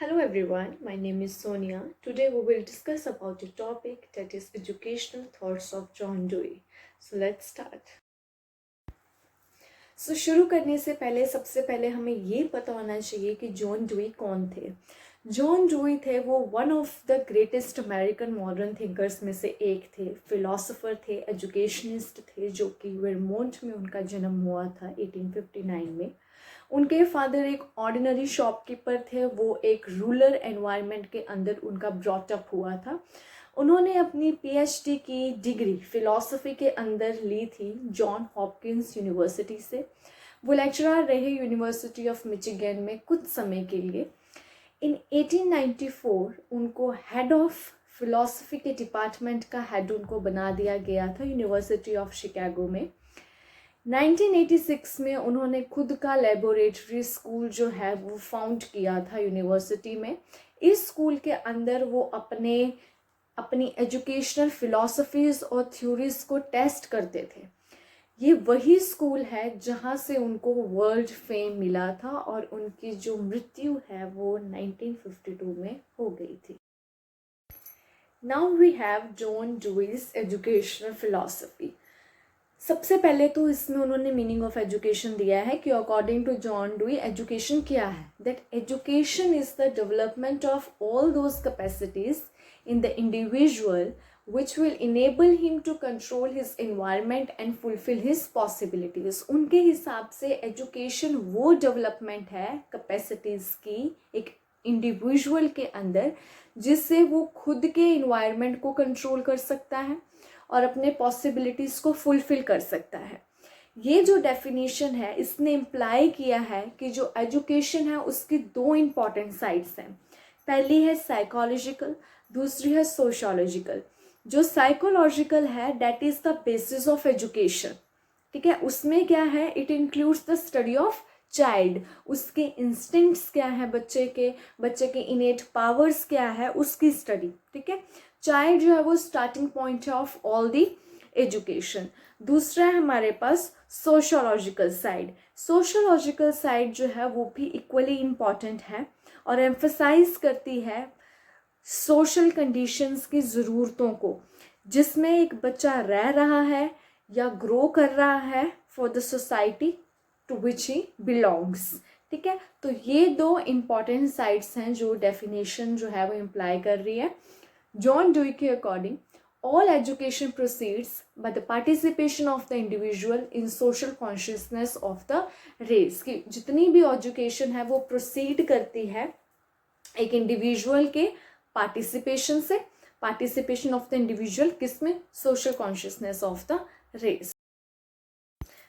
Hello everyone, my name is Sonia. Today we will discuss about a topic that is educational thoughts of John Dewey. So let's start. शुरू करने से पहले सबसे पहले हमें ये पता होना चाहिए कि जॉन ड्यूई कौन थे। जॉन ड्यूई थे वो one of the greatest American modern thinkers में से एक थे। फिलोसोफर थे, एजुकेशनिस्ट थे, जो कि वेरमोंट में उनका जन्म हुआ था 1859 में। उनके फादर एक ऑर्डिनरी शॉपकीपर थे। वो एक रूरल एनवायरनमेंट के अंदर उनका ब्रॉटअप हुआ था। उन्होंने अपनी पीएचडी की डिग्री फिलॉसफी के अंदर ली थी जॉन हॉपकिंस यूनिवर्सिटी से। वो लेक्चरर रहे यूनिवर्सिटी ऑफ मिचिगन में कुछ समय के लिए। इन 1894 उनको हेड ऑफ फिलॉसफी के डिपार्टमेंट का हेड उनको बना दिया गया था यूनिवर्सिटी ऑफ शिकागो में। 1986 में उन्होंने खुद का लेबोरेटरी स्कूल जो है वो फाउंड किया था यूनिवर्सिटी में। इस स्कूल के अंदर वो अपनी एजुकेशनल फिलॉसफीज और थ्योरीज को टेस्ट करते थे। ये वही स्कूल है जहाँ से उनको वर्ल्ड फेम मिला था और उनकी जो मृत्यु है वो 1952 में हो गई थी। Now we have John Dewey's educational philosophy. सबसे पहले तो इसमें उन्होंने मीनिंग ऑफ एजुकेशन दिया है कि according to John Dewey education क्या है। That education is the development of all those capacities in the individual which will enable him to control his environment and fulfill his possibilities। उनके हिसाब से education वो development है capacities की एक individual के अंदर जिससे वो खुद के इन्वायरमेंट को कंट्रोल कर सकता है और अपने पॉसिबिलिटीज़ को फुलफिल कर सकता है। ये जो डेफिनेशन है इसने इम्प्लाई किया है कि जो एजुकेशन है उसकी दो इम्पॉर्टेंट साइड्स हैं। पहली है साइकोलॉजिकल, दूसरी है सोशोलॉजिकल। जो साइकोलॉजिकल है that is the basis of education. ठीक है, उसमें क्या है, it includes the study of child. उसके इंस्टिंक्ट्स क्या है, बच्चे के इनेट पावर्स क्या है, उसकी स्टडी। ठीक है, चाइल्ड जो है वो स्टार्टिंग पॉइंट है ऑफ ऑल द एजुकेशन। दूसरा है हमारे पास सोशोलॉजिकल साइड। सोशोलॉजिकल साइड जो है वो भी इक्वली इम्पॉर्टेंट है और एम्फसाइज करती है सोशल कंडीशंस की ज़रूरतों को जिसमें एक बच्चा रह रहा है या ग्रो कर रहा है for the society to which he belongs. ठीक है, तो ये दो इम्पॉर्टेंट साइड्स हैं जो डेफिनेशन जो है वो इम्प्लाई कर रही है। जॉन ड्यूई के according all education proceeds by the participation of the individual in social consciousness of the race. कि जितनी भी एजुकेशन है वो प्रोसीड करती है एक इंडिविजुअल के पार्टिसिपेशन से। पार्टिसिपेशन ऑफ द इंडिविजुअल किसमें, social consciousness of the race.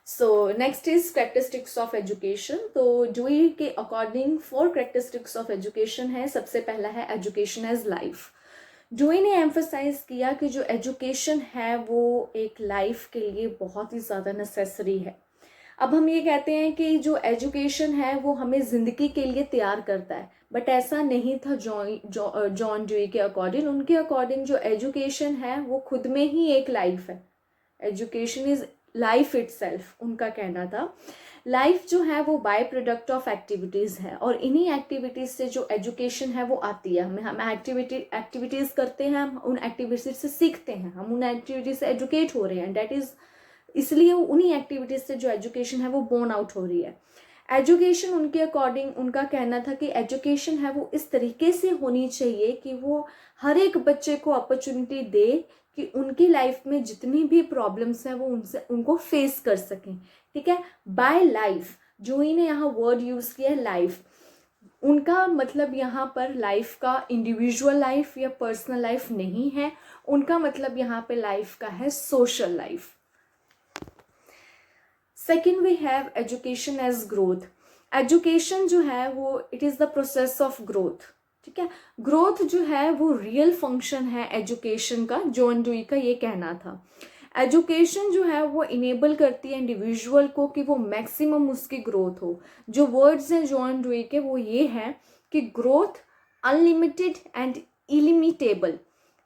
So next is characteristics of education. तो ड्यूई के अकॉर्डिंग 4 कैरेक्टरिस्टिक्स ऑफ एजुकेशन है। सबसे पहला है एजुकेशन एज लाइफ। ड्यूई ने एम्फसाइज किया कि जो एजुकेशन है वो एक लाइफ के लिए बहुत ही ज़्यादा नेसेसरी है। अब हम ये कहते हैं कि जो एजुकेशन है वो हमें ज़िंदगी के लिए तैयार करता है, बट ऐसा नहीं था जॉन ड्यूई के अकॉर्डिंग। उनके अकॉर्डिंग जो एजुकेशन है वो खुद में ही एक लाइफ है। एजुकेशन इज लाइफ इटसेल्फ, उनका कहना था। लाइफ जो है वो बाय प्रोडक्ट ऑफ एक्टिविटीज़ है और इन्हीं एक्टिविटीज़ से जो एजुकेशन है वो आती है। हम एक्टिविटीज़ करते हैं, हम उन एक्टिविटीज़ से सीखते हैं, हम उन एक्टिविटीज़ से एजुकेट हो रहे हैं। डैट इज़ इसलिए उन्हीं एक्टिविटीज़ से जो एजुकेशन है वो बोर्न आउट हो रही है। एजुकेशन उनके अकॉर्डिंग उनका कहना था कि एजुकेशन है वो इस तरीके से होनी चाहिए कि वो हर एक बच्चे को अपॉर्चुनिटी दे कि उनकी लाइफ में जितनी भी प्रॉब्लम्स हैं वो उनको फेस कर सकें। ठीक है, बाय लाइफ जो इन्हें यहाँ वर्ड यूज़ किया है लाइफ, उनका मतलब यहाँ पर लाइफ का इंडिविजुअल लाइफ या पर्सनल लाइफ नहीं है। उनका मतलब यहाँ पे लाइफ का है social life. Second we have education as growth. Education जो है वो it is the process of growth. ठीक है, ग्रोथ जो है वो रियल फंक्शन है एजुकेशन का। जॉन ड्यूई का ये कहना था। एजुकेशन जो है वो इनेबल करती है इंडिविजुअल को कि वो मैक्सिमम उसकी ग्रोथ हो। जो वर्ड्स हैं जॉन ड्यूई के वो ये हैं कि ग्रोथ अनलिमिटेड एंड इलिमिटेबल।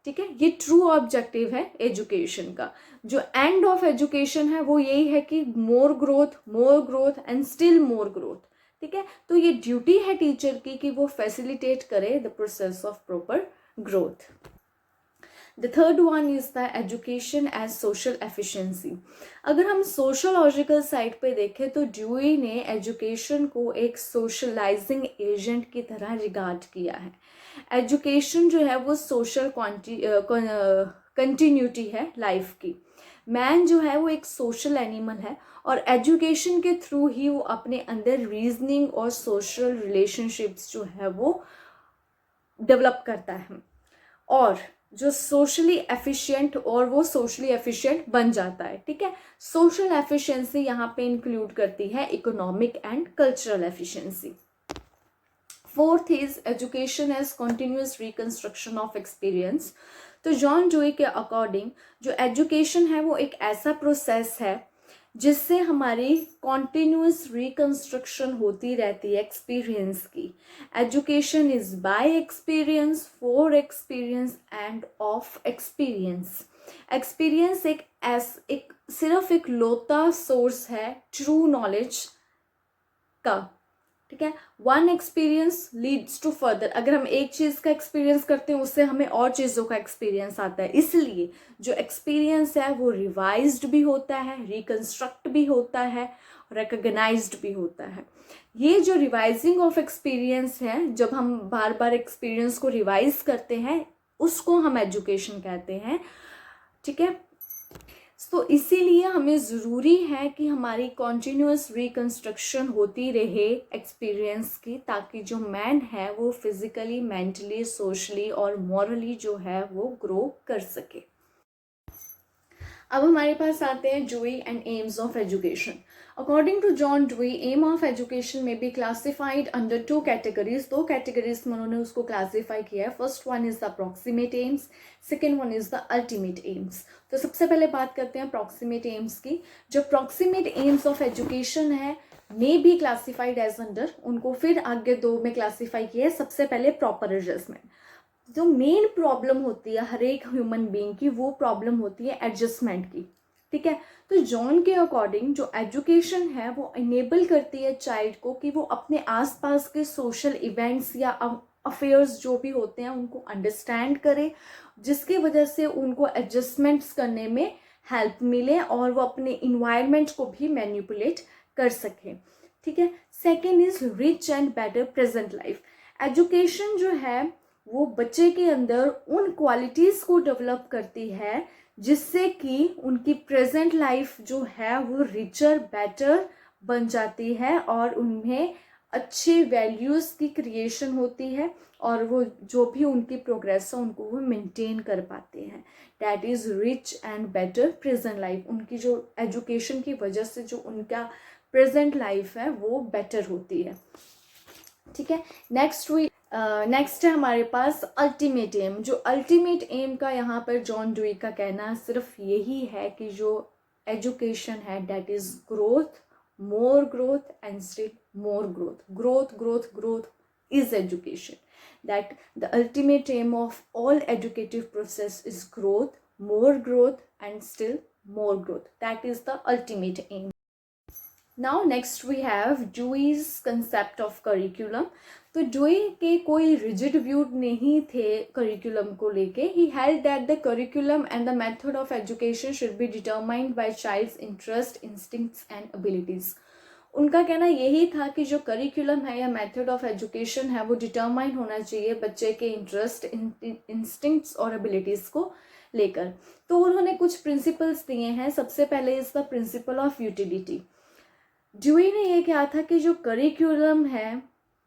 ठीक है, ये ट्रू ऑब्जेक्टिव है एजुकेशन का। जो एंड ऑफ एजुकेशन है वो यही है कि more growth and still more growth. ठीक है। तो ये ड्यूटी है टीचर की कि वो फैसिलिटेट करे the process of proper growth. The third one is the education as social efficiency. अगर हम सोशोलॉजिकल साइड पे देखें तो ड्यूई ने एजुकेशन को एक सोशलाइजिंग एजेंट की तरह रिगार्ड किया है। एजुकेशन जो है वो सोशल कंटिन्यूटी है लाइफ की। मैन जो है वो एक सोशल एनिमल है और एजुकेशन के थ्रू ही वो अपने अंदर रीजनिंग और सोशल रिलेशनशिप्स जो है वो डेवलप करता है और जो सोशली एफिशिएंट और वो सोशली एफिशिएंट बन जाता है। ठीक है। सोशल एफिशिएंसी यहाँ पे इंक्लूड करती है economic and cultural efficiency. Fourth is education as continuous reconstruction of experience. तो जॉन डुई के अकॉर्डिंग जो एजुकेशन है वो एक ऐसा प्रोसेस है जिससे हमारी कॉन्टिन्यूस रिकंस्ट्रक्शन होती रहती है एक्सपीरियंस की। Education is by experience, for experience and of experience. Experience एक सिर्फ एक लौता सोर्स है ट्रू नॉलेज का। ठीक है। One experience leads to further. अगर हम एक चीज़ का एक्सपीरियंस करते हैं उससे हमें और चीज़ों का एक्सपीरियंस आता है। इसलिए जो एक्सपीरियंस है वो रिवाइज्ड भी होता है, रिकंस्ट्रक्ट भी होता है, रिकॉग्नाइज्ड भी होता है। ये जो रिवाइजिंग ऑफ एक्सपीरियंस है, जब हम बार बार एक्सपीरियंस को रिवाइज करते हैं उसको हम एजुकेशन कहते हैं। ठीक है। तो इसीलिए हमें ज़रूरी है कि हमारी कॉन्टिन्यूस रिकंस्ट्रक्शन होती रहे एक्सपीरियंस की, ताकि जो मैन है वो फिजिकली, मेंटली, सोशली और मॉरली जो है वो ग्रो कर सके। अब हमारे पास आते हैं Dewey and aims of education. According to John Dewey, aim of education may be classified under two categories. दो कैटेगरीज में उन्होंने उसको क्लासीफाई किया है। First one is the approximate aims, second one is the ultimate aims. तो सबसे पहले बात करते हैं अप्रॉक्सीमेट एम्स की। जो अप्रॉक्सीमेट एम्स ऑफ एजुकेशन है may be classified as under, उनको फिर आगे दो में क्लासीफाई किया है। सबसे पहले प्रॉपर एडजस्टमेंट। जो मेन प्रॉब्लम होती है हर एक ह्यूमन बीइंग की, वो प्रॉब्लम होती है एडजस्टमेंट की। ठीक है। तो जॉन के अकॉर्डिंग जो एजुकेशन है वो इनेबल करती है चाइल्ड को कि वो अपने आसपास के सोशल इवेंट्स या अफेयर्स जो भी होते हैं उनको अंडरस्टैंड करे, जिसकी वजह से उनको एडजस्टमेंट्स करने में हेल्प मिले और वो अपने इन्वायरमेंट को भी मैनिपुलेट कर सके। ठीक है। Second is rich and better present life. Education जो है वो बच्चे के अंदर उन क्वालिटीज को डेवलप करती है जिससे कि उनकी प्रेजेंट लाइफ जो है वो रिचर, बेटर बन जाती है और उन्हें अच्छे वैल्यूज की क्रिएशन होती है और वो जो भी उनकी प्रोग्रेस है उनको वो मेंटेन कर पाते हैं। That is rich and better present life. उनकी जो एजुकेशन की वजह से जो उनका प्रेजेंट लाइफ है वो बेटर होती है। ठीक है। नेक्स्ट है हमारे पास अल्टीमेट एम। जो अल्टीमेट एम का यहाँ पर जॉन डुई का कहना सिर्फ यही है कि जो एजुकेशन है that is growth, more growth and still more growth. Growth growth growth is education. That the ultimate aim of all educative process is growth, more growth and still more growth. That is the ultimate aim. Now next we have Dewey's concept of curriculum. तो Dewey के कोई rigid view नहीं थे curriculum को लेके. He held that the curriculum and the method of education should be determined by child's interest, instincts and abilities. उनका कहना यही था कि जो करिकुलम है या मेथड ऑफ एजुकेशन है वो डिटरमाइन होना चाहिए बच्चे के इंटरेस्ट, इंस्टिंक्ट्स और एबिलिटीज़ को लेकर। तो उन्होंने कुछ प्रिंसिपल्स दिए हैं। सबसे पहले is the principle of utility. Dewey ने ये कहा था कि जो करिकुलम है,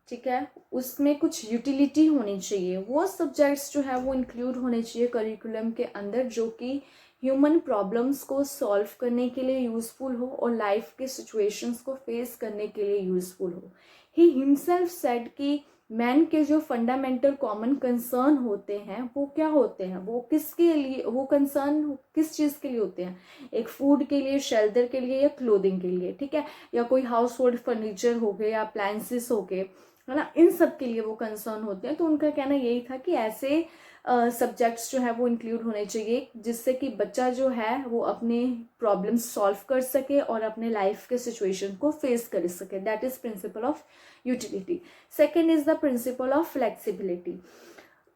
ठीक है, उसमें कुछ यूटिलिटी होनी चाहिए। वो सब्जेक्ट्स जो है वो इंक्लूड होने चाहिए करिकुलम के अंदर जो कि ह्यूमन प्रॉब्लम्स को सॉल्व करने के लिए यूजफुल हो और लाइफ के सिचुएशंस को फेस करने के लिए यूजफुल हो। ही हिमसेल्फ सेड कि मैन के जो फंडामेंटल कॉमन कंसर्न होते हैं वो क्या होते हैं, वो किसके लिए, वो कंसर्न किस चीज़ के लिए होते हैं, एक फूड के लिए, शेल्टर के लिए या क्लोथिंग के लिए, ठीक है, या कोई हाउस होल्ड फर्नीचर हो गए या अप्लायंसेस हो गए, है ना, इन सब के लिए वो कंसर्न होते हैं। तो उनका कहना यही था कि ऐसे सब्जेक्ट्स जो है वो इंक्लूड होने चाहिए जिससे कि बच्चा जो है वो अपने प्रॉब्लम्स सॉल्व कर सके और अपने लाइफ के सिचुएशन को फेस कर सके। That is principal of utility. Second is the principle of flexibility.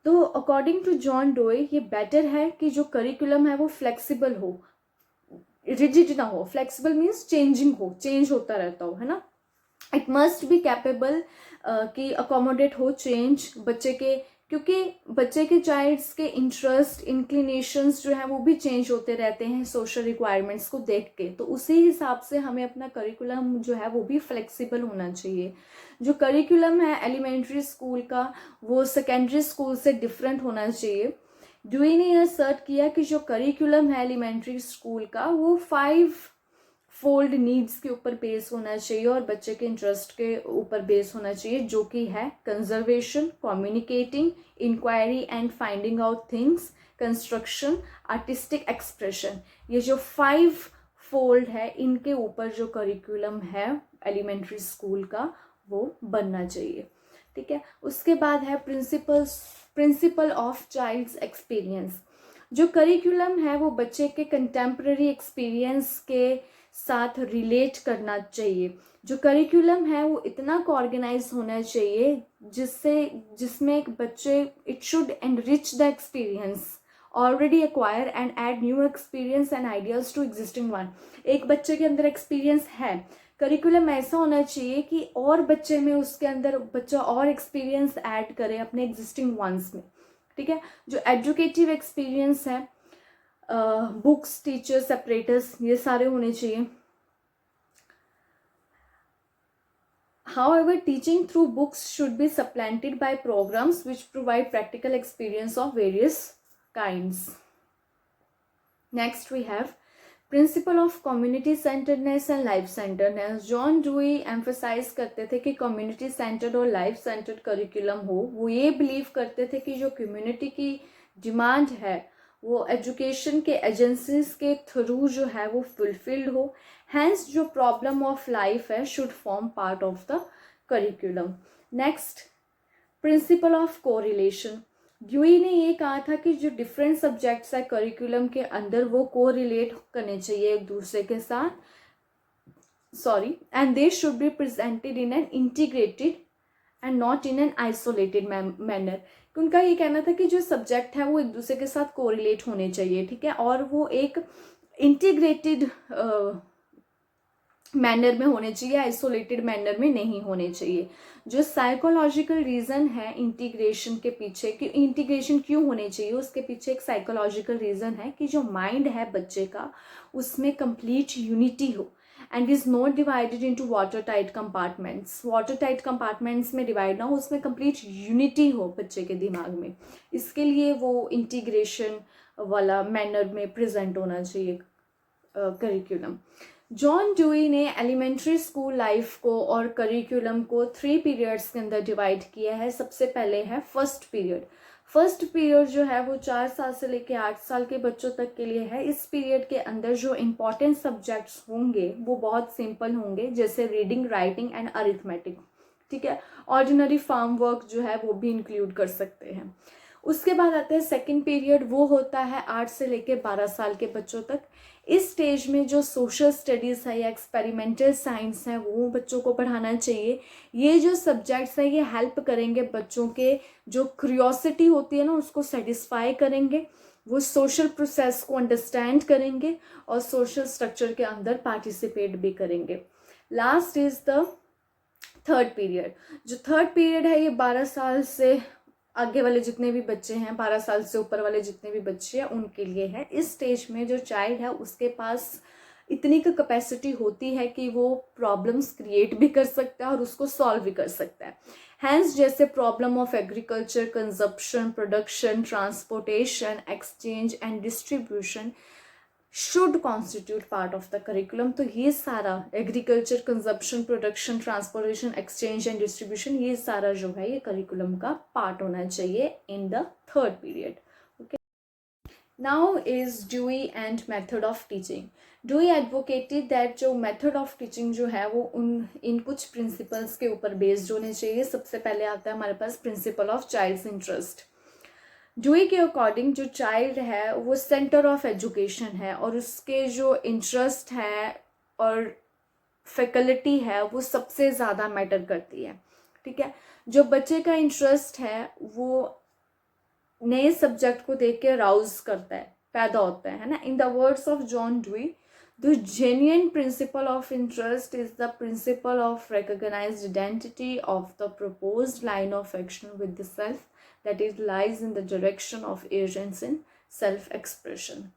तो अकॉर्डिंग टू जॉन डोए ये बेटर है कि जो करिकुलम है वो फ्लेक्सिबल हो, रिजिड ना हो। फ्लेक्सिबल मीन्स चेंजिंग हो, चेंज होता रहता हो, है ना। इट मस्ट बी कैपेबल कि अकोमोडेट हो चेंज बच्चे के, क्योंकि बच्चे के चाइल्ड्स के इंटरेस्ट इंक्लिनेशंस जो है वो भी चेंज होते रहते हैं सोशल रिक्वायरमेंट्स को देख के। तो उसी हिसाब से हमें अपना करिकुलम जो है वो भी फ्लेक्सिबल होना चाहिए। जो करिकुलम है एलिमेंट्री स्कूल का वो सेकेंडरी स्कूल से डिफरेंट होना चाहिए। ड्यूई ने यह सर्ट किया कि जो करिकुलम है एलिमेंट्री स्कूल का वो 5 फोल्ड नीड्स के ऊपर बेस होना चाहिए और बच्चे के इंटरेस्ट के ऊपर बेस होना चाहिए, जो कि है conservation, communicating, inquiry and finding out things, construction, artistic expression. ये जो 5 फोल्ड है इनके ऊपर जो करिकुलम है एलिमेंट्री स्कूल का वो बनना चाहिए। ठीक है, उसके बाद है प्रिंसिपल ऑफ चाइल्ड्स एक्सपीरियंस। जो करिकुलम है वो बच्चे के कंटेम्प्रेरी एक्सपीरियंस के साथ रिलेट करना चाहिए। जो करिकुलम है वो इतना को ऑर्गेनाइज होना चाहिए जिसमें एक बच्चे it should enrich the experience already acquire and add new experience and ideas to existing one. एक बच्चे के अंदर एक्सपीरियंस है, करिकुलम ऐसा होना चाहिए कि और बच्चे में उसके अंदर बच्चा और एक्सपीरियंस ऐड करे अपने एग्जिस्टिंग वंस में। ठीक है, जो एजुकेटिव एक्सपीरियंस है बुक्स, टीचर्स, सेपरेटर्स, ये सारे होने चाहिए। However, teaching through books should be supplanted by programs which provide practical experience of various kinds. Next we have principle of community centredness and life centredness. John Dewey emphasise करते थे कि community centred और life centred curriculum हो। वो ये believe करते थे कि जो कम्युनिटी की डिमांड है वो एजुकेशन के एजेंसीज के थ्रू जो है वो फुलफिल्ड हो। हैंस जो प्रॉब्लम ऑफ लाइफ है should form part of the curriculum. Next principle of correlation. Dewey ने ये कहा था कि जो डिफरेंट सब्जेक्ट्स है करिकुलम के अंदर वो कोरिलेट करने चाहिए एक दूसरे के साथ, and they should be presented in an integrated and not in an isolated manner. उनका ये कहना था कि जो सब्जेक्ट है वो एक दूसरे के साथ कोरिलेट होने चाहिए, ठीक है, और वो एक इंटीग्रेटेड मैनर में होने चाहिए, आइसोलेटेड मैनर में नहीं होने चाहिए। जो साइकोलॉजिकल रीज़न है इंटीग्रेशन के पीछे कि इंटीग्रेशन क्यों होने चाहिए, उसके पीछे एक साइकोलॉजिकल रीज़न है कि जो माइंड है बच्चे का उसमें कंप्लीट यूनिटी हो and is not divided into water tight compartments. Water tight compartments में डिवाइड ना हो, उसमें कंप्लीट यूनिटी हो बच्चे के दिमाग में। इसके लिए वो इंटीग्रेशन वाला मैनर में प्रेजेंट होना चाहिए करिकुलम। जॉन ड्यूई ने एलिमेंट्री स्कूल लाइफ को और करिकुलम को 3 पीरियड्स के अंदर डिवाइड किया है। सबसे पहले है फर्स्ट पीरियड। फर्स्ट पीरियड जो है वो 4 साल से लेकर 8 साल के बच्चों तक के लिए है। इस पीरियड के अंदर जो इम्पॉर्टेंट सब्जेक्ट्स होंगे वो बहुत सिंपल होंगे, जैसे रीडिंग, राइटिंग एंड अरिथमेटिक। ठीक है, ऑर्डिनरी फार्म वर्क जो है वो भी इंक्लूड कर सकते हैं। उसके बाद आता है सेकंड पीरियड, वो होता है 8 से लेकर 12 साल के बच्चों तक। इस स्टेज में जो सोशल स्टडीज़ है या एक्सपेरिमेंटल साइंस है वो बच्चों को पढ़ाना चाहिए। ये जो सब्जेक्ट्स हैं ये हेल्प करेंगे बच्चों के जो क्यूरियोसिटी होती है ना उसको सेटिस्फाई करेंगे, वो सोशल प्रोसेस को अंडरस्टैंड करेंगे और सोशल स्ट्रक्चर के अंदर पार्टिसिपेट भी करेंगे। Last is the third period. जो थर्ड पीरियड है ये 12 साल से आगे वाले जितने भी बच्चे हैं, 12 साल से ऊपर वाले जितने भी बच्चे हैं उनके लिए है। इस स्टेज में जो चाइल्ड है उसके पास इतनी की कैपेसिटी होती है कि वो प्रॉब्लम्स क्रिएट भी कर सकता है और उसको सॉल्व भी कर सकता है। हैंस जैसे problem of agriculture, consumption, production, transportation, exchange and distribution should constitute part of the curriculum. तो ये सारा agriculture, consumption, production, transportation, exchange and distribution ये सारा जो है ये करिकुलम का पार्ट होना चाहिए in the third period. Okay, now is Dewey and method of teaching. Dewey advocated that जो मेथड ऑफ टीचिंग जो है वो इन कुछ प्रिंसिपल्स के ऊपर बेस्ड होने चाहिए. सबसे पहले आता है हमारे पास principle of child's interest. Dewey के अकॉर्डिंग जो चाइल्ड है वो सेंटर ऑफ एजुकेशन है और उसके जो इंटरेस्ट है और फैकल्टी है वो सबसे ज़्यादा मैटर करती है. ठीक है, जो बच्चे का इंटरेस्ट है वो नए सब्जेक्ट को देख के राउज करता है, पैदा होता है ना. In the words of John dewy, the genuine principle of interest is the principle of recognized identity of the proposed line of action with the self, that it lies in the direction of agents in self-expression.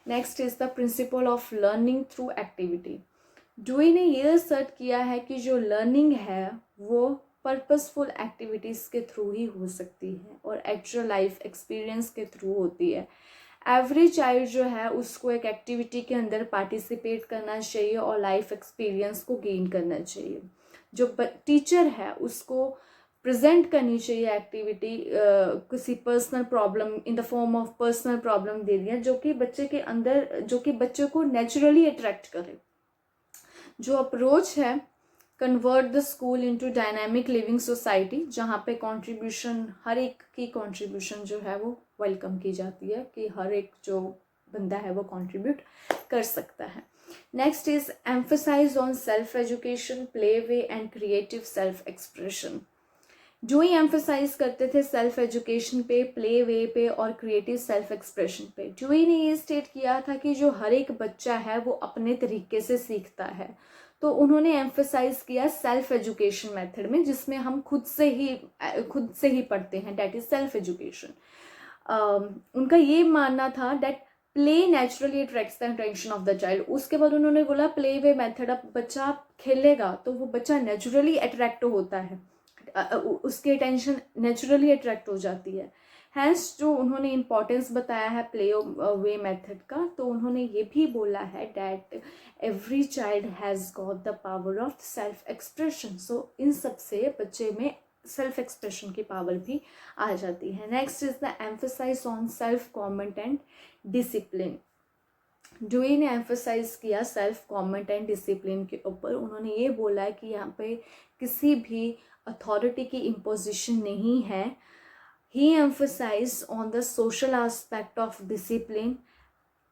Next is the principle of learning through activity. Dewey ने ये assert किया है कि जो learning है वो purposeful activities के through ही हो सकती है और एक्चुअल लाइफ एक्सपीरियंस के थ्रू होती है. एवरी चाइल्ड जो है उसको एक एक्टिविटी के अंदर पार्टिसिपेट करना चाहिए और लाइफ एक्सपीरियंस को गेन करना चाहिए. जो टीचर है उसको प्रेजेंट करनी चाहिए एक्टिविटी, किसी personal problem in the form of personal problem दे दिया जो कि बच्चे के अंदर, जो कि बच्चे को नेचुरली अट्रैक्ट करे. जो अप्रोच है convert the school into dynamic living society, जहाँ पे कंट्रीब्यूशन, हर एक की कंट्रीब्यूशन जो है वो वेलकम की जाती है कि हर एक जो बंदा है वो कंट्रीब्यूट कर सकता है. Next is emphasise on self education, play way and creative self expression. Dewey emphasise करते थे सेल्फ एजुकेशन पे, प्ले वे पे और क्रिएटिव सेल्फ एक्सप्रेशन पे. ड्यूई ने ये स्टेट किया था कि जो हर एक बच्चा है वो अपने तरीके से सीखता है, तो उन्होंने एम्फसाइज किया सेल्फ एजुकेशन मेथड में, जिसमें हम खुद से ही पढ़ते हैं, डैट इज सेल्फ एजुकेशन. उनका ये मानना था that play naturally attracts the attention of the child. उसके बाद उन्होंने बोला प्ले वे मेथड, अब बच्चा खेलेगा तो वो बच्चा नेचुरली अट्रैक्ट होता है, उसकी अटेंशन नेचुरली अट्रैक्ट हो जाती है. हैंस जो उन्होंने इम्पॉर्टेंस बताया है प्ले वे मेथड का, तो उन्होंने ये भी बोला है that every child has got the power of self expression. So इन सब से बच्चे में सेल्फ एक्सप्रेशन की पावर भी आ जाती है. Next is the emphasise on self comment and discipline. Dewey ने एम्फसाइज किया सेल्फ कमेंट एंड डिसिप्लिन के ऊपर. उन्होंने ये बोला है कि यहाँ पे किसी भी अथॉरिटी की इम्पोजिशन नहीं है. He emphasize on the social aspect of discipline.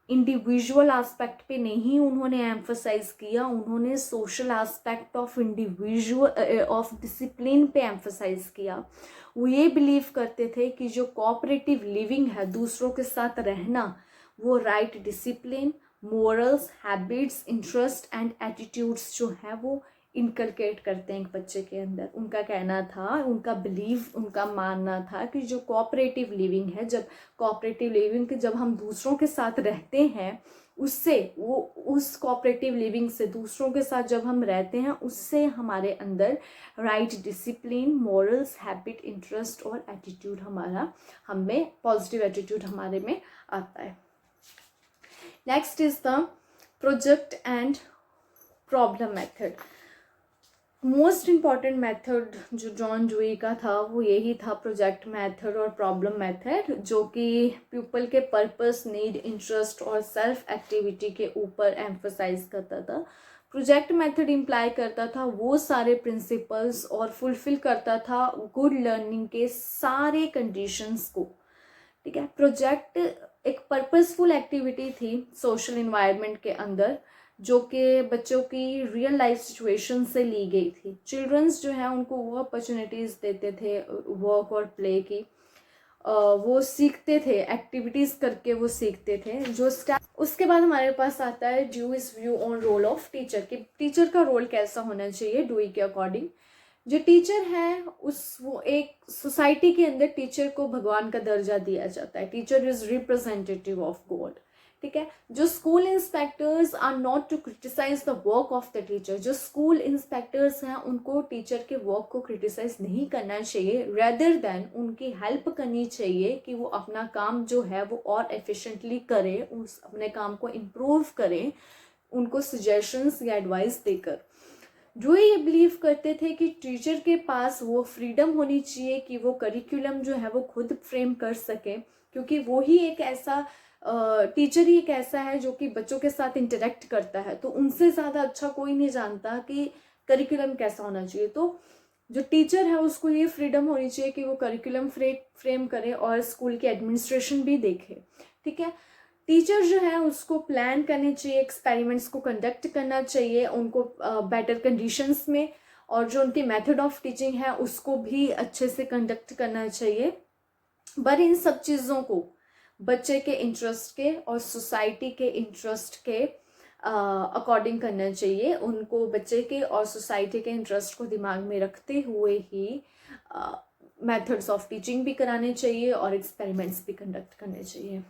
Individual aspect पे नहीं उन्होंने एम्फसाइज किया, उन्होंने social aspect of individual of discipline पे एम्फसाइज किया. वो ये बिलीव करते थे कि जो कोऑपरेटिव लिविंग है, दूसरों के साथ रहना, वो right discipline, morals, habits, interest and attitudes जो है वो इनकलकेट करते हैं एक बच्चे के अंदर. उनका कहना था, उनका बिलीव, उनका मानना था कि जो कोऑपरेटिव लिविंग है, जब कोऑपरेटिव लिविंग के जब हम दूसरों के साथ रहते हैं, उससे वो उस कोऑपरेटिव लिविंग से दूसरों के साथ जब हम रहते हैं उससे हमारे अंदर right discipline, morals, habit, interest और एटीट्यूड हमारा, हमें पॉजिटिव एटीट्यूड हमारे में आता है. Next is the project and problem method. Most important method जो जॉन ड्यूई का था वो यही था, प्रोजेक्ट मेथड और प्रॉब्लम मेथड, जो कि प्यूपल के पर्पस, नीड, इंटरेस्ट और सेल्फ एक्टिविटी के ऊपर एम्फसाइज करता था. प्रोजेक्ट मेथड इम्प्लाई करता था वो सारे प्रिंसिपल्स और फुलफिल करता था गुड लर्निंग के सारे कंडीशंस को. ठीक है, प्रोजेक्ट एक पर्पसफुल एक्टिविटी थी सोशल इन्वायरमेंट के अंदर, जो कि बच्चों की रियल लाइफ सिचुएशन से ली गई थी. चिल्ड्रंस जो है उनको वो अपॉर्चुनिटीज़ देते थे वर्क और प्ले की, वो सीखते थे, एक्टिविटीज़ करके वो सीखते थे. जो उसके बाद हमारे पास आता है Dewey's view on role of teacher, कि टीचर का रोल कैसा होना चाहिए ड्यूई के अकॉर्डिंग. जो टीचर है वो एक सोसाइटी के अंदर टीचर को भगवान का दर्जा दिया जाता है. Teacher is representative of God. ठीक है, जो school inspectors are not to criticise the work of the teacher. जो स्कूल इंस्पेक्टर्स हैं उनको टीचर के वर्क को क्रिटिसाइज नहीं करना चाहिए, रेदर देन उनकी हेल्प करनी चाहिए कि वो अपना काम जो है वो और एफिशिएंटली करें, उस अपने काम को इम्प्रूव करें, उनको सजेशंस या एडवाइस देकर. जो ये बिलीव करते थे कि टीचर के पास वो फ्रीडम होनी चाहिए कि वो करिकुलम जो है वो खुद फ्रेम कर सके, क्योंकि वो ही एक ऐसा टीचर ही एक ऐसा है जो कि बच्चों के साथ इंटरेक्ट करता है, तो उनसे ज़्यादा अच्छा कोई नहीं जानता कि करिकुलम कैसा होना चाहिए। तो जो टीचर है उसको ये फ्रीडम होनी चाहिए कि वो करिकुलम फ्रेम करे और स्कूल की एडमिनिस्ट्रेशन भी देखे, ठीक है। टीचर जो है उसको प्लान करने चाहिए, एक्सपेरिमेंट्स को कंडक्ट करना चाहिए उनको बेटर कंडीशंस में, और जो उनकी मेथड ऑफ टीचिंग है उसको भी अच्छे से कंडक्ट करना चाहिए। पर इन सब चीज़ों को बच्चे के इंटरेस्ट के और सोसाइटी के इंटरेस्ट के अकॉर्डिंग करना चाहिए। उनको बच्चे के और सोसाइटी के इंटरेस्ट को दिमाग में रखते हुए ही मेथड्स ऑफ टीचिंग भी कराने चाहिए और एक्सपेरिमेंट्स भी कंडक्ट करने चाहिए।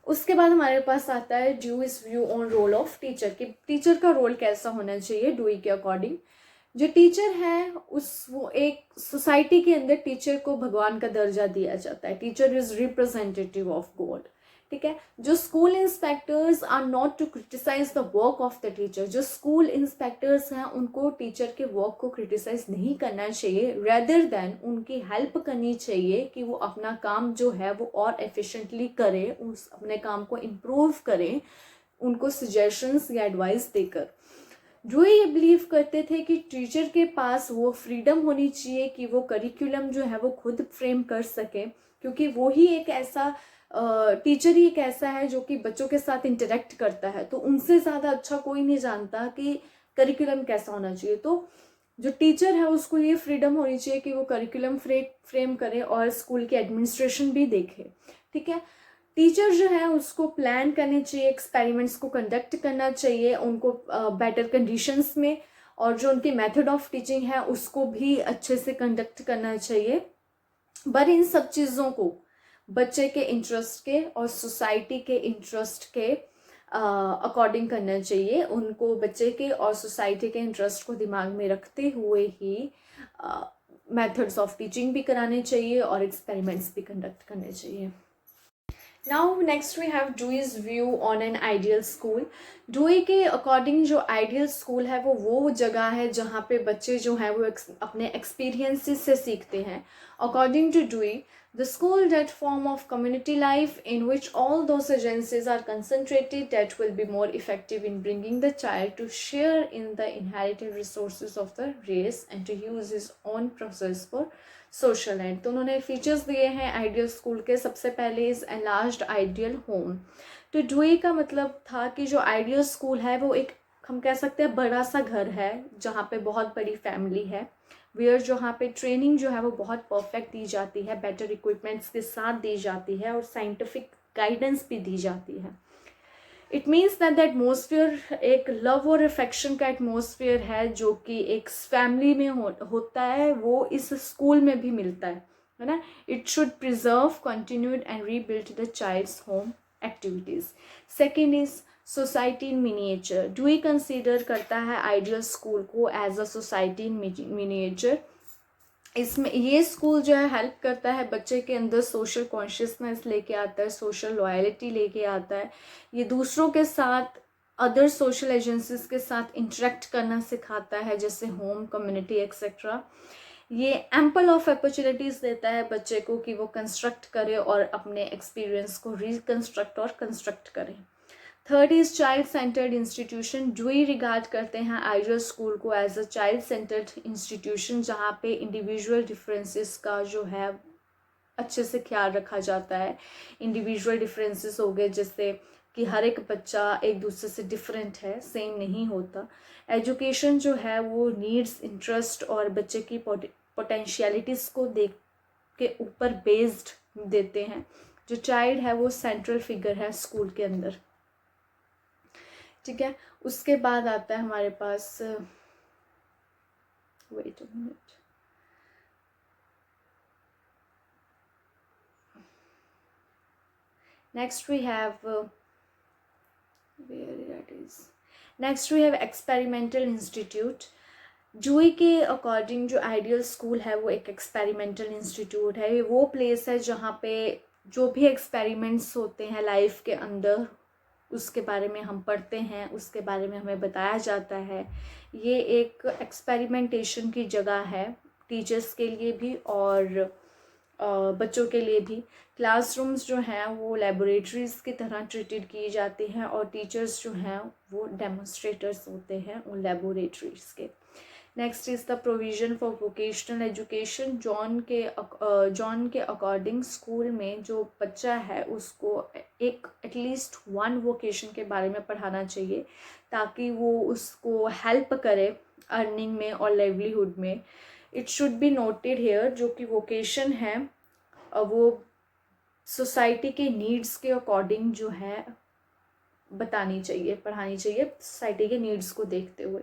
उसके बाद हमारे पास आता है Dewey's view on role of teacher, कि टीचर का रोल कैसा होना चाहिए डुई के अकॉर्डिंग। जो टीचर है वो एक सोसाइटी के अंदर टीचर को भगवान का दर्जा दिया जाता है। Teacher is representative of God, ठीक है। जो school inspectors are not to criticise the work of the teacher, जो स्कूल इंस्पेक्टर्स हैं उनको टीचर के वर्क को क्रिटिसाइज नहीं करना चाहिए, रेदर देन उनकी हेल्प करनी चाहिए कि वो अपना काम जो है वो और एफिशिएंटली करे, उस अपने काम को इम्प्रूव करें, उनको सजेशंस या एडवाइस देकर। जो ये बिलीव करते थे कि टीचर के पास वो फ्रीडम होनी चाहिए कि वो करिकुलम जो है वो खुद फ्रेम कर सके, क्योंकि वो ही एक ऐसा टीचर ही एक ऐसा है जो कि बच्चों के साथ इंटरेक्ट करता है, तो उनसे ज़्यादा अच्छा कोई नहीं जानता कि करिकुलम कैसा होना चाहिए। तो जो टीचर है उसको ये फ्रीडम होनी चाहिए कि वो करिकुलम फ्रेम करे और स्कूल की एडमिनिस्ट्रेशन भी देखे, ठीक है। टीचर जो है उसको प्लान करने चाहिए, एक्सपेरिमेंट्स को कंडक्ट करना चाहिए उनको बेटर कंडीशंस में, और जो उनकी मेथड ऑफ टीचिंग है उसको भी अच्छे से कंडक्ट करना चाहिए। पर इन सब चीज़ों को बच्चे के इंटरेस्ट के और सोसाइटी के इंटरेस्ट के अकॉर्डिंग करना चाहिए। उनको बच्चे के और सोसाइटी के इंटरेस्ट को दिमाग में रखते हुए ही मेथड्स ऑफ टीचिंग भी कराने चाहिए और एक्सपेरिमेंट्स भी कंडक्ट करने चाहिए। Now next we have Dewey's view on an ideal school. Dewey के अकॉर्डिंग जो आइडियल स्कूल है वो जगह है जहाँ पे बच्चे जो हैं वो अपने एक्सपीरियंसेस से सीखते हैं। According to Dewey, the school that form of community life in which all those agencies are concentrated that will be more effective in bringing the child to share in the inherited resources of the race and to use his own process for social end। तो उन्होंने features दिए हैं ideal school के। सबसे पहले is enlarged ideal home. तो dewy का मतलब था कि जो आइडियल स्कूल है वो एक, हम कह सकते हैं, बड़ा सा घर है जहाँ पे बहुत बड़ी फैमिली है, वेयर जहाँ पे ट्रेनिंग जो है वो बहुत परफेक्ट दी जाती है, बेटर इक्विपमेंट्स के साथ दी जाती है और साइंटिफिक गाइडेंस भी दी जाती है। It means that the atmosphere एक लव और अफेक्शन का एटमोसफियर है जो कि एक फैमिली में होता है, वो इस स्कूल में भी मिलता है ना। It should preserve, continued and rebuild the child's home activities. Second is society in miniature. Dewey consider करता है आइडियल स्कूल को as a society in miniature. इसमें ये स्कूल जो है हेल्प करता है बच्चे के अंदर सोशल कॉन्शियसनेस लेके आता है, सोशल लॉयल्टी लेके आता है। ये दूसरों के साथ, अदर सोशल एजेंसीज के साथ इंटरेक्ट करना सिखाता है, जैसे होम, कम्युनिटी एक्सेट्रा। ये एम्पल ऑफ अपॉर्चुनिटीज़ देता है बच्चे को कि वो कंस्ट्रक्ट करे और अपने एक्सपीरियंस को रिकंस्ट्रक्ट और कंस्ट्रक्ट करे। Third is child centred institution. Dewey regard करते हैं आइडियल स्कूल को as a child centred institution, जहाँ पे इंडिविजुअल डिफरेंसेस का जो है अच्छे से ख्याल रखा जाता है। इंडिविजुअल डिफरेंसेस हो गए, जैसे कि हर एक बच्चा एक दूसरे से डिफरेंट है, सेम नहीं होता। एजुकेशन जो है वो नीड्स, इंटरेस्ट और बच्चे की पोटेंशियलिटीज़ को देख के ऊपर बेस्ड देते हैं। जो चाइल्ड है वो सेंट्रल फिगर है स्कूल के अंदर, ठीक है। उसके बाद आता है हमारे पास, wait a minute, next we have where that is, next we have experimental institute। जूही के अकॉर्डिंग जो आइडियल स्कूल है वो एक एक्सपेरिमेंटल इंस्टीट्यूट है। ये वो प्लेस है जहाँ पे जो भी एक्सपेरिमेंट्स होते हैं लाइफ के अंदर उसके बारे में हम पढ़ते हैं, उसके बारे में हमें बताया जाता है। ये एक एक्सपेरिमेंटेशन की जगह है टीचर्स के लिए भी और बच्चों के लिए भी। क्लासरूम्स जो हैं वो लेबोरेटरीज़ की तरह ट्रीटेड किए जाते हैं और टीचर्स जो हैं वो डेमोन्स्ट्रेटर्स होते हैं उन लेबोरेटरीज़ के। Next is the provision for vocational education. John के अकॉर्डिंग स्कूल में जो बच्चा है उसको एक एटलीस्ट वन वोकेशन के बारे में पढ़ाना चाहिए ताकि वो उसको हेल्प करे अर्निंग में और लाइवलीहुड में। It should be noted here जो कि वोकेशन है वो सोसाइटी के नीड्स के अकॉर्डिंग जो है बतानी चाहिए, पढ़ानी चाहिए सोसाइटी के नीड्स को देखते हुए।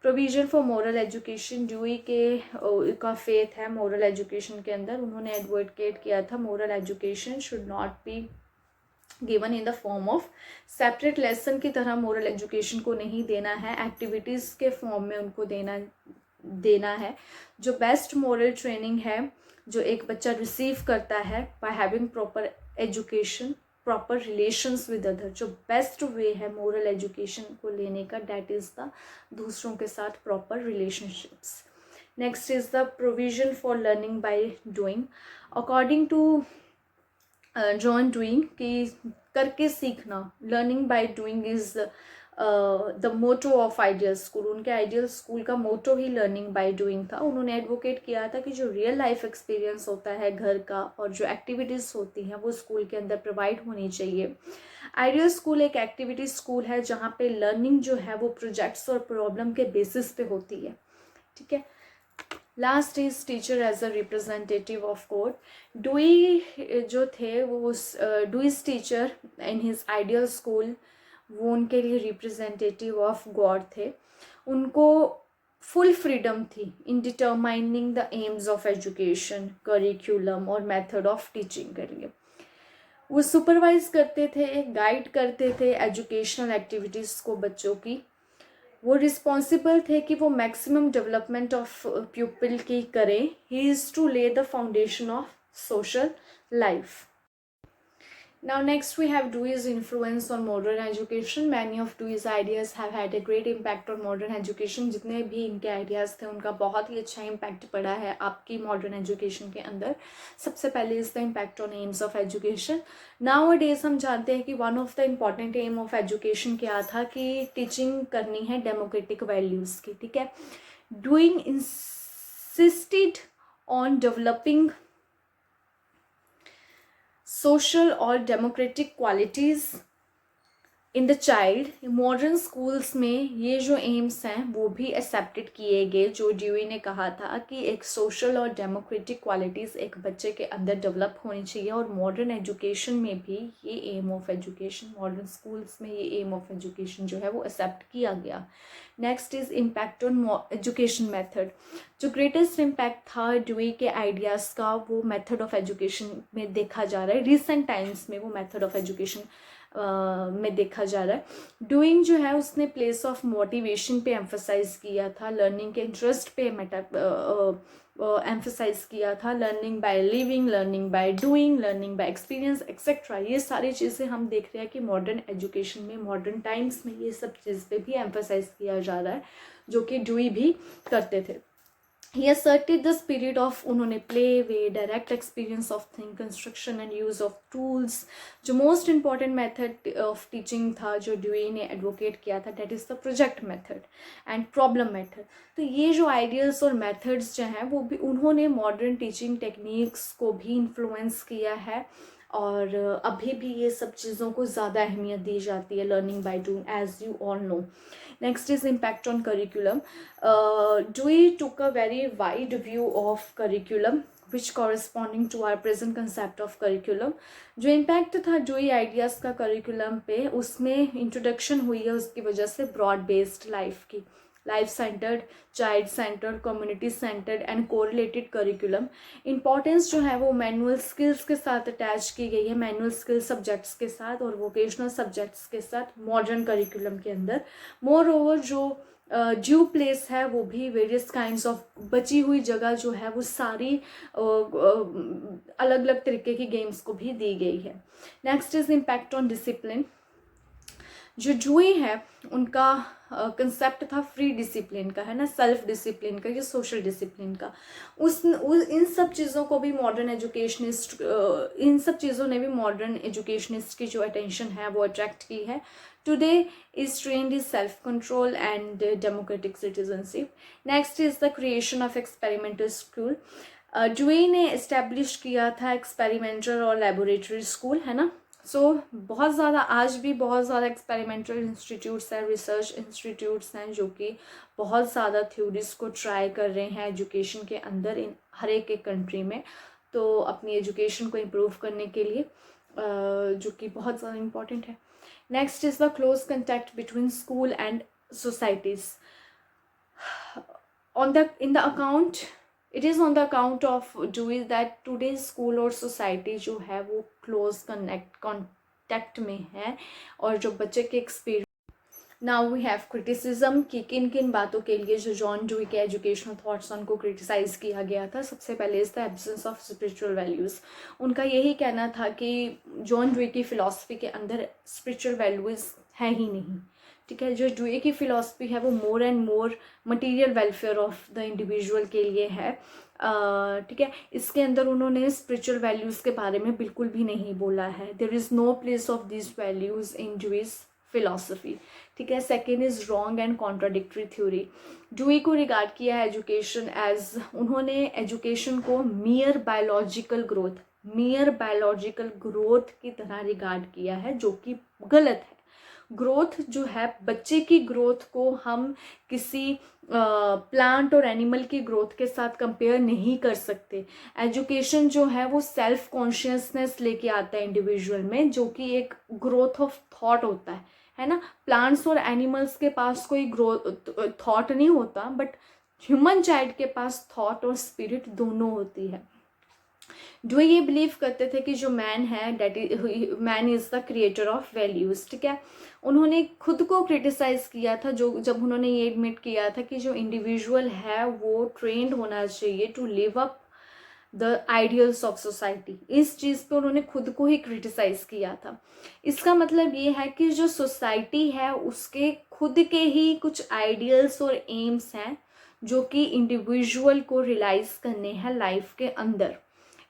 Provision for moral education, Dewey का फेथ है मोरल एजुकेशन के अंदर। उन्होंने एडवोकेट किया था moral education should not be given in the form of separate lesson की तरह मोरल एजुकेशन को नहीं देना है, एक्टिविटीज़ के फॉर्म में उनको देना है। जो बेस्ट मोरल ट्रेनिंग है जो एक बच्चा रिसीव करता है by having proper education, proper relations with other, जो बेस्ट वे है मोरल एजुकेशन को लेने का, डैट इज़ द दूसरों के साथ proper relationships. Next is the provision for learning by doing. According to John doing कि करके सीखना, learning by doing is the motto of ideal school. उनके आइडियल स्कूल का मोटो ही लर्निंग बाय डूइंग था। उन्होंने एडवोकेट किया था कि जो रियल लाइफ एक्सपीरियंस होता है घर का और जो एक्टिविटीज़ होती हैं वो स्कूल के अंदर प्रोवाइड होनी चाहिए। आइडियल स्कूल एक एक्टिविटी स्कूल है जहाँ पे लर्निंग जो है वो प्रोजेक्ट्स और प्रॉब्लम के बेसिस पे होती है, ठीक है। Last is teacher as a representative of God. Dewey जो थे वो Dewey's teacher in his ideal school वो उनके लिए रिप्रेजेंटेटिव ऑफ गॉड थे। उनको फुल फ्रीडम थी in determining the AIIMS of education, curriculum और मेथड ऑफ टीचिंग के लिए। वो सुपरवाइज करते थे, गाइड करते थे एजुकेशनल एक्टिविटीज़ को बच्चों की। वो रिस्पॉन्सिबल थे कि वो मैक्सिमम डेवलपमेंट ऑफ प्यूपिल की करें। ही इज़ टू ले the foundation of social life. Now next we have Dewey's influence on modern education. Many of Dewey's ideas have had a great impact on modern education. जितने भी इनके ideas थे उनका बहुत ही अच्छा इम्पैक्ट पड़ा है आपकी मॉडर्न एजुकेशन के अंदर। सबसे पहले is the impact on aims of education. Nowadays हम जानते हैं कि one of the important aim of education क्या था कि टीचिंग करनी है डेमोक्रेटिक वैल्यूज़ की, ठीक है। Doing insisted on developing social or democratic qualities in the child. Modern schools में ये जो एम्स हैं वो भी एक्सेप्टेड किए गए। जो ड्यूई ने कहा था कि एक सोशल और डेमोक्रेटिक क्वालिटीज़ एक बच्चे के अंदर डेवलप होनी चाहिए और मॉडर्न एजुकेशन में भी ये aim of education, modern schools में ये एम ऑफ एजुकेशन जो है वो एक्सेप्ट किया गया। Next is impact on education method. जो ग्रेटेस्ट इम्पैक्ट था ड्यूई के आइडियाज़ का वो मेथड ऑफ एजुकेशन में देखा जा रहा है। रिसेंट टाइम्स में वो मेथड ऑफ एजुकेशन में देखा जा रहा है। डूइंग जो है उसने प्लेस ऑफ मोटिवेशन पे एम्फसाइज किया था, लर्निंग के इंटरेस्ट पे एम्फसाइज किया था, learning by living, learning by doing, learning by experience etcetera. ये सारी चीज़ें हम देख रहे हैं कि मॉडर्न एजुकेशन में, मॉडर्न टाइम्स में ये सब चीज़ पे भी एम्फसाइज किया जा रहा है जो कि डूई भी करते थे। He asserted the spirit of उन्होंने play way direct experience of thing construction and use of tools। जो most important method of teaching था जो ड्यूई ने advocate किया था that is the project method and problem method। तो ये जो ideals और methods जो हैं वो भी उन्होंने modern teaching techniques को भी influence किया है और अभी भी ये सब चीज़ों को ज़्यादा अहमियत दी जाती है, learning by doing, as you all know. Next is impact on curriculum. Dewey took a very wide view of curriculum which corresponding to our present concept of curriculum. जो इम्पैक्ट था डुई आइडियाज़ का curriculum पे, उसमें introduction हुई है उसकी वजह से ब्रॉड बेस्ड लाइफ की, life centred, child centred, community centred and correlated curriculum. Importance जो है वो मैनुअल स्किल्स के साथ अटैच की गई है, मैनुअल स्किल सब्जेक्ट्स के साथ और वोकेशनल सब्जेक्ट्स के साथ मॉडर्न करिकुलम के अंदर. मोर ओवर जो ड्यू प्लेस है वो भी वेरियस काइंड्स ऑफ बची हुई जगह जो है वो सारी अलग अलग तरीके की गेम्स को भी दी गई है. Next is impact on discipline. जो ड्यूई है उनका कंसेप्ट था फ्री डिसिप्लिन का, है ना, सेल्फ डिसिप्लिन का या सोशल डिसिप्लिन का. इन सब चीज़ों को भी मॉडर्न एजुकेशनिस्ट, इन सब चीज़ों ने भी मॉडर्न एजुकेशनिस्ट की जो अटेंशन है वो अट्रैक्ट की है. Today is trained is self control and democratic citizenship. Next is the creation of experimental school. Dewey ने इस्टेब्लिश किया था एक्सपेरिमेंटल और लेबोरेटरी स्कूल, है ना. बहुत ज़्यादा आज भी बहुत ज़्यादा एक्सपेरिमेंटल इंस्टीट्यूट्स हैं, रिसर्च इंस्टीट्यूट्स हैं जो कि बहुत ज़्यादा थ्योरीज को ट्राई कर रहे हैं एजुकेशन के अंदर इन हर एक कंट्री में, तो अपनी एजुकेशन को इम्प्रूव करने के लिए, जो कि बहुत ज़्यादा इम्पॉर्टेंट है. Next is the close contact between school and societies. It is on the account of Dewey that today's school और society जो है वो close contact में है और जो बच्चे के experience. Now we have criticism कि किन किन बातों के लिए जो जॉन ड्यूई के एजुकेशनल थॉट्स उनको क्रिटिसाइज़ किया गया था. सबसे पहले is the absence of spiritual values. उनका यही कहना था कि जॉन ड्यूई की फ़िलासफ़ी के अंदर स्पिरिचुअल वैल्यूज़ है ही नहीं. ठीक है, जो ड्यूई की फ़िलासफ़ी है वो more and more material welfare of the individual के लिए है. ठीक है, इसके अंदर उन्होंने स्पिरिचुअल वैल्यूज़ के बारे में बिल्कुल भी नहीं बोला है. There is no place of this values in Dewey's philosophy. ठीक है. Second is wrong and contradictory theory. Dewey को रिगार्ड किया है एजुकेशन एज, उन्होंने एजुकेशन को मियर बायोलॉजिकल ग्रोथ की तरह रिगार्ड किया है, जो कि गलत है. ग्रोथ जो है, बच्चे की ग्रोथ को हम किसी प्लांट और एनिमल की ग्रोथ के साथ कंपेयर नहीं कर सकते. एजुकेशन जो है वो सेल्फ कॉन्शियसनेस लेके आता है इंडिविजुअल में, जो कि एक ग्रोथ ऑफ थॉट होता है ना. प्लांट्स और एनिमल्स के पास कोई ग्रोथ थॉट नहीं होता, बट ह्यूमन चाइल्ड के पास थॉट और स्पिरिट दोनों होती है. ड्यूई ये बिलीव करते थे कि जो मैन है, man is the creator of values. ठीक है. उन्होंने खुद को क्रिटिसाइज़ किया था जब उन्होंने ये एडमिट किया था कि जो इंडिविजुअल है वो ट्रेंड होना चाहिए to live up the ideals of society. इस चीज़ पे उन्होंने खुद को ही क्रिटिसाइज़ किया था. इसका मतलब ये है कि जो सोसाइटी है उसके खुद के ही कुछ आइडियल्स और एम्स हैं जो कि इंडिविजुअल को रियलाइज़ करने हैं लाइफ के अंदर.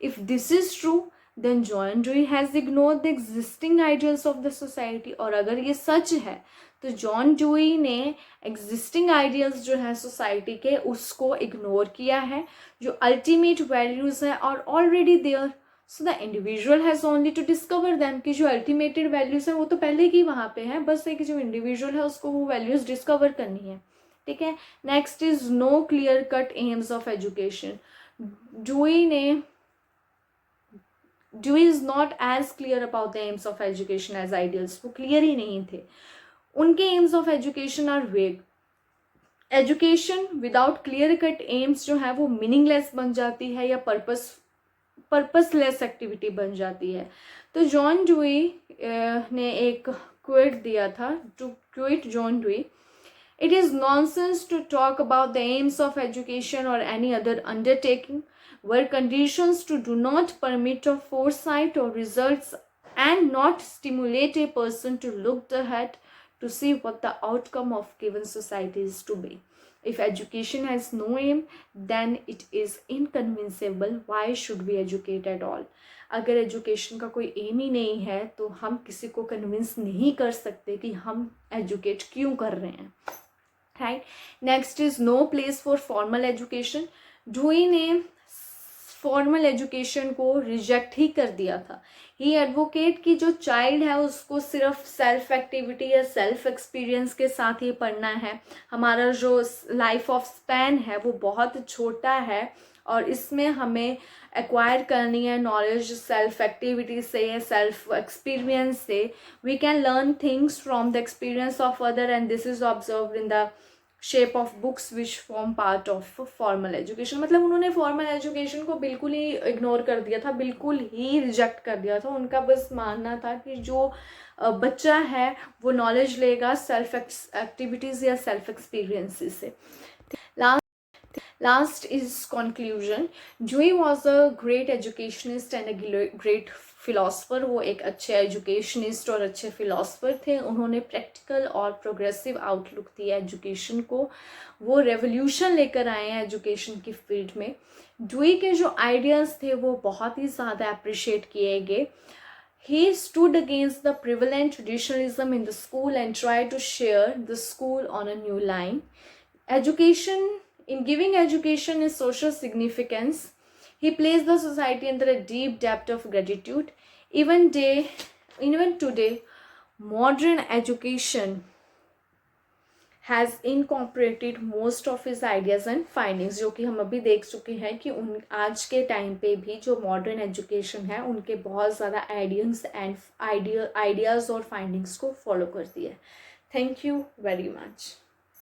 If this is true, then John Dewey has ignored the existing ideals of the society. और अगर ये सच है तो जॉन ड्यूई ने एग्जिस्टिंग आइडियल्स जो है सोसाइटी के उसको इग्नोर किया है, जो अल्टीमेट वैल्यूज़ हैं और already there. So the individual has only to discover them, कि जो अल्टीमेटेड वैल्यूज़ हैं वो तो पहले ही वहाँ पे हैं, बस एक जो इंडिविजुअल है उसको वो वैल्यूज़ डिस्कवर करनी है. ठीक है. Next is no clear cut aims of education. Dewey is not as clear about the aims of education as ideals. वो क्लियर ही नहीं थे. उनके aims of education are vague. Education without clear cut AIIMS जो है वो meaningless बन जाती है या पर्पसलेस एक्टिविटी बन जाती है. तो जॉन ड्यूई ने एक क्वेट दिया था, to quote John Dewey, It is nonsense to talk about the aims of education or any other undertaking where conditions do not permit of foresight or results and not stimulate a person to look ahead to see what the outcome of given society is to be. If education has no aim, then it is inconceivable. Why should we educate at all? अगर education का कोई M ही नहीं है तो हम किसी को convince नहीं कर सकते कि हम एजुकेट क्यों कर रहे हैं. Right. Next is no place for formal education. Dewey ने फॉर्मल एजुकेशन को रिजेक्ट ही कर दिया था। ही एडवोकेट कि जो चाइल्ड है उसको सिर्फ सेल्फ एक्टिविटी या सेल्फ एक्सपीरियंस के साथ ही पढ़ना है। हमारा जो लाइफ ऑफ स्पैन है वो बहुत छोटा है और इसमें हमें एक्वायर करनी है नॉलेज सेल्फ एक्टिविटी से या सेल्फ एक्सपीरियंस से। We can learn things from the experience of other and this is observed in the shape of books which form part of formal education. मतलब उन्होंने फॉर्मल एजुकेशन को बिल्कुल ही ignore कर दिया था, बिल्कुल ही रिजेक्ट कर दिया था। उनका बस मानना था कि जो बच्चा है वो नॉलेज लेगा सेल्फ एक्टिविटीज़ या सेल्फ एक्सपीरियंसेस से। Last is conclusion. Dewey was a great educationist and a great philosopher. वो एक अच्छे एजुकेशनिस्ट और अच्छे फिलोसफर थे। उन्होंने प्रैक्टिकल और प्रोग्रेसिव आउटलुक दिया एजुकेशन को। वो रेवोल्यूशन लेकर आए हैं एजुकेशन की फील्ड में। ड्यूई के जो आइडियाज़ थे वो बहुत ही ज़्यादा अप्रिशिएट किए गए। He stood against the prevalent traditionalism in the school and tried to share the school on a new line. Education, in giving education its social significance, he placed the society under a deep debt of gratitude. Even today, modern education has incorporated most of his ideas and findings, जो कि हम अभी देख चुके हैं कि उन आज के टाइम पे भी जो मॉडर्न एजुकेशन है उनके बहुत ज़्यादा आइडियाज़ और फाइंडिंग्स को फॉलो करती है। Thank you very much.